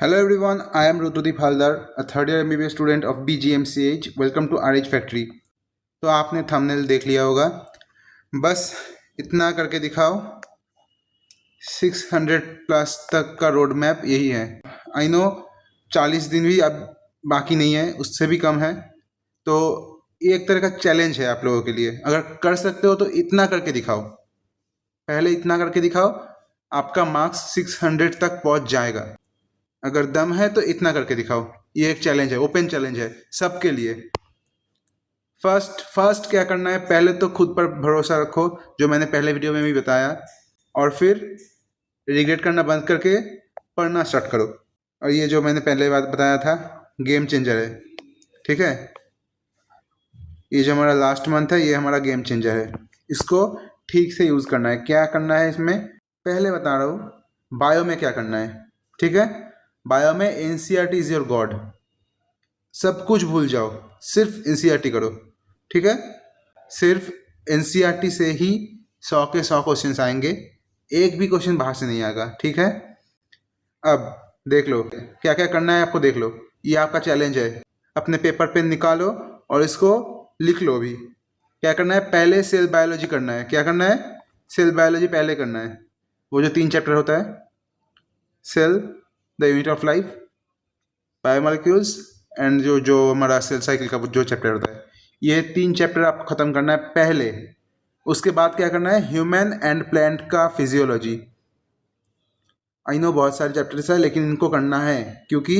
Hello everyone, I am Rutudip Haldar, a third year MBBS student of BGMCH. Welcome to RH Factory. तो आपने thumbnail देख लिया होगा, बस इतना करके दिखाओ। 600 प्लस तक का रोड मैप यही है। आई नो 40 दिन भी अब बाकी नहीं है, उससे भी कम है। तो ये एक तरह का चैलेंज है आप लोगों के लिए। अगर कर सकते हो तो इतना करके दिखाओ, पहले इतना करके दिखाओ, आपका मार्क्स 600 तक पहुंच जाएगा। अगर दम है तो इतना करके दिखाओ। ये एक चैलेंज है, ओपन चैलेंज है सबके लिए। फर्स्ट क्या करना है, पहले तो खुद पर भरोसा रखो, जो मैंने पहले वीडियो में भी बताया, और फिर रिग्रेट करना बंद करके पढ़ना स्टार्ट करो। और ये जो मैंने पहले बात बताया था, गेम चेंजर है, ठीक है। ये जो हमारा लास्ट मंथ है, ये हमारा गेम चेंजर है। इसको ठीक से यूज़ करना है। क्या करना है इसमें, पहले बता रहा हूँ। बायो में क्या करना है, ठीक है। बायो में एनसीईआरटी इज योर गॉड। सब कुछ भूल जाओ, सिर्फ एनसीईआरटी करो, ठीक है। सिर्फ एनसीईआरटी से ही 100 के 100 क्वेश्चन आएंगे, एक भी क्वेश्चन बाहर से नहीं आएगा, ठीक है। अब देख लो क्या क्या करना है आपको, देख लो। ये आपका चैलेंज है। अपने पेपर पेन निकालो और इसको लिख लो भी। क्या करना है, पहले सेल बायोलॉजी करना है। क्या करना है, सेल बायोलॉजी पहले करना है। वो जो 3 चैप्टर होता है, cell, the unit of life, biomolecules and जो हमारा सेल साइकिल का जो चैप्टर होता है, ये 3 चैप्टर आपको ख़त्म करना है पहले। उसके बाद क्या करना है, ह्यूमन एंड प्लांट का फिजियोलॉजी। आई नो बहुत सारे चैप्टर्स है, लेकिन इनको करना है, क्योंकि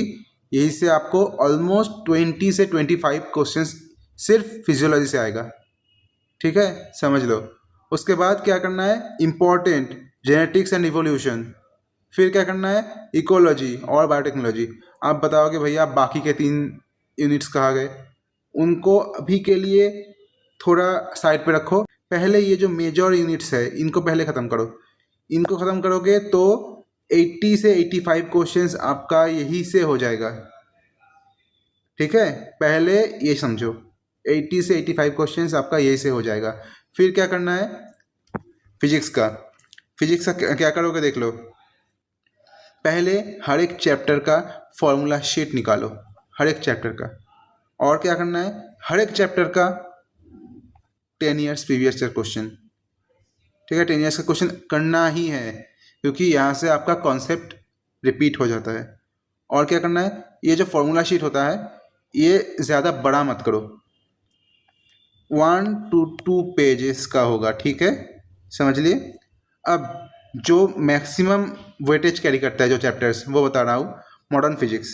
यही से आपको ऑलमोस्ट 20 से 25 क्वेश्चंस सिर्फ फिजियोलॉजी से आएगा, ठीक है, समझ लो। उसके बाद क्या करना है, इम्पोर्टेंट जेनेटिक्स एंड इवोल्यूशन। फिर क्या करना है, इकोलॉजी और बायोटेक्नोलॉजी। आप बताओगे भैया बाकी के 3 यूनिट्स कहाँ गए, उनको अभी के लिए थोड़ा साइड पे रखो। पहले ये जो मेजर यूनिट्स है, इनको पहले ख़त्म करो। इनको ख़त्म करोगे तो 80 से 85 क्वेश्चंस आपका यही से हो जाएगा, ठीक है। पहले ये समझो, 80 से 85 क्वेश्चंस आपका यही से हो जाएगा। फिर क्या करना है, फिजिक्स का क्या करोगे, देख लो। पहले हर एक चैप्टर का फॉर्मूला शीट निकालो, हर एक चैप्टर का। और क्या करना है, हर एक चैप्टर का 10 ईयर्स प्रीवियस ईयर क्वेश्चन, ठीक है। 10 ईयर्स का क्वेश्चन करना ही है, क्योंकि यहाँ से आपका कॉन्सेप्ट रिपीट हो जाता है। और क्या करना है, ये जो फॉर्मूला शीट होता है, ये ज़्यादा बड़ा मत करो, 1 to 2 पेजेस का होगा, ठीक है, समझ लिए। अब जो मैक्सिमम वेटेज कैरी करता है जो चैप्टर्स, वो बता रहा हूँ। मॉडर्न फिजिक्स,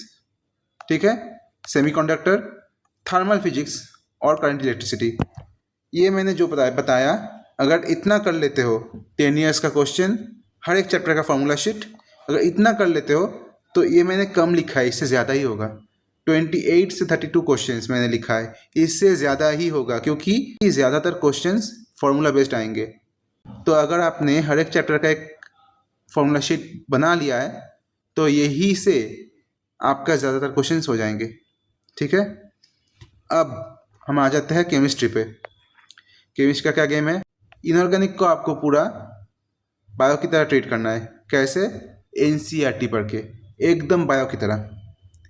ठीक है, सेमीकंडक्टर, थर्मल फिजिक्स और करंट इलेक्ट्रिसिटी। ये मैंने जो बताया, अगर इतना कर लेते हो, 10 ईयर्स का क्वेश्चन, हर एक चैप्टर का फॉर्मूला शीट, अगर इतना कर लेते हो तो ये मैंने कम लिखा है, इससे ज़्यादा ही होगा। 28 से 32 क्वेश्चंस मैंने लिखा है, इससे ज़्यादा ही होगा, क्योंकि ज़्यादातर क्वेश्चंस फॉर्मूला बेस्ड आएंगे। तो अगर आपने हर एक चैप्टर का एक फॉर्मूला शीट बना लिया है, तो यही से आपका ज़्यादातर क्वेश्चंस हो जाएंगे, ठीक है। अब हम आ जाते हैं केमिस्ट्री पे। केमिस्ट्री का क्या गेम है, इनऑर्गेनिक को आपको पूरा बायो की तरह ट्रीट करना है। कैसे, एनसीईआरटी पढ़ के, एकदम बायो की तरह,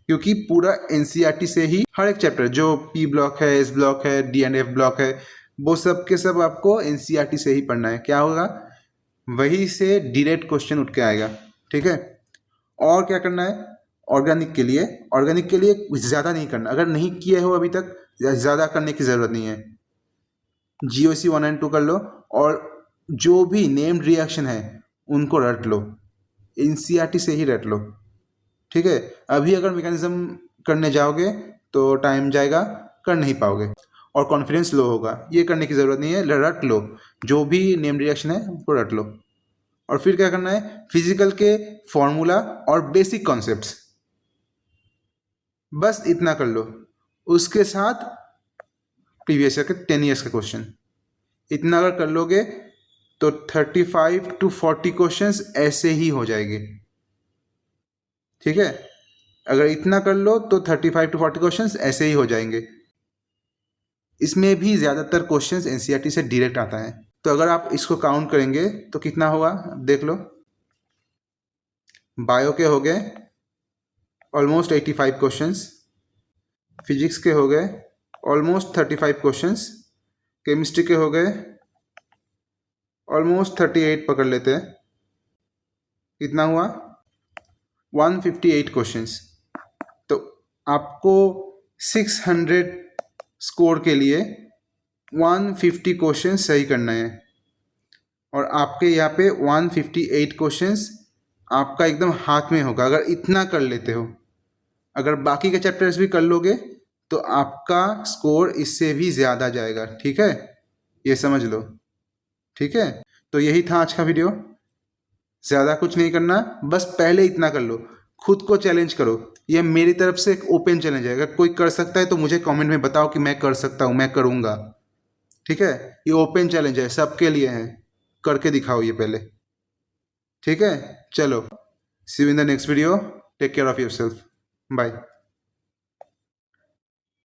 क्योंकि पूरा एनसीईआरटी से ही हर एक चैप्टर, जो पी ब्लॉक है, एस ब्लॉक है, डी एंड एफ ब्लॉक है, वो सब के सब आपको एनसीईआरटी से ही पढ़ना है। क्या होगा, वही से डायरेक्ट क्वेश्चन उठ के आएगा, ठीक है। और क्या करना है, ऑर्गेनिक के लिए ज़्यादा नहीं करना। अगर नहीं किए हो अभी तक, ज़्यादा करने की ज़रूरत नहीं है। GOC 1 and 2 कर लो, और जो भी नेम्ड रिएक्शन है उनको रट लो, एनसीईआरटी से ही रट लो, ठीक है। अभी अगर मैकेनिज्म करने जाओगे तो टाइम जाएगा, कर नहीं पाओगे और कॉन्फिडेंस लो होगा। ये करने की ज़रूरत नहीं है, रट लो, जो भी नेम्ड रिएक्शन है उनको रट लो। और फिर क्या करना है, फिजिकल के फॉर्मूला और बेसिक कॉन्सेप्ट्स, बस इतना कर लो। उसके साथ प्रीवियस ईयर के 10 ईयर्स का क्वेश्चन, इतना अगर कर लोगे तो 35 to 40 क्वेश्चंस ऐसे ही हो जाएंगे, ठीक है। अगर इतना कर लो तो 35 to 40 क्वेश्चंस ऐसे ही हो जाएंगे। इसमें भी ज़्यादातर क्वेश्चंस एनसीईआरटी से डायरेक्ट आता है। तो अगर आप इसको काउंट करेंगे तो कितना होगा, देख लो। बायो के हो गए ऑलमोस्ट 85 क्वेश्चंस, फिजिक्स के हो गए ऑलमोस्ट 35 क्वेश्चंस, केमिस्ट्री के हो गए ऑलमोस्ट 38 पकड़ लेते हैं, कितना हुआ 158 क्वेश्चंस। तो आपको 600 स्कोर के लिए 150 क्वेश्चन सही करना है और आपके यहाँ पे 158 क्वेश्चंस आपका एकदम हाथ में होगा अगर इतना कर लेते हो। अगर बाकी के चैप्टर्स भी कर लोगे तो आपका स्कोर इससे भी ज़्यादा जाएगा, ठीक है, ये समझ लो, ठीक है। तो यही था आज का वीडियो, ज़्यादा कुछ नहीं करना, बस पहले इतना कर लो, खुद को चैलेंज करो। ये मेरी तरफ से एक ओपन चैलेंज है, अगर कोई कर सकता है तो मुझे कमेंट में बताओ कि मैं कर सकता हूँ, मैं करूँगा, ठीक है। ये ओपन चैलेंज है, सबके लिए है, करके दिखाओ ये पहले, ठीक है। चलो, see you in the next video, take care of yourself, bye.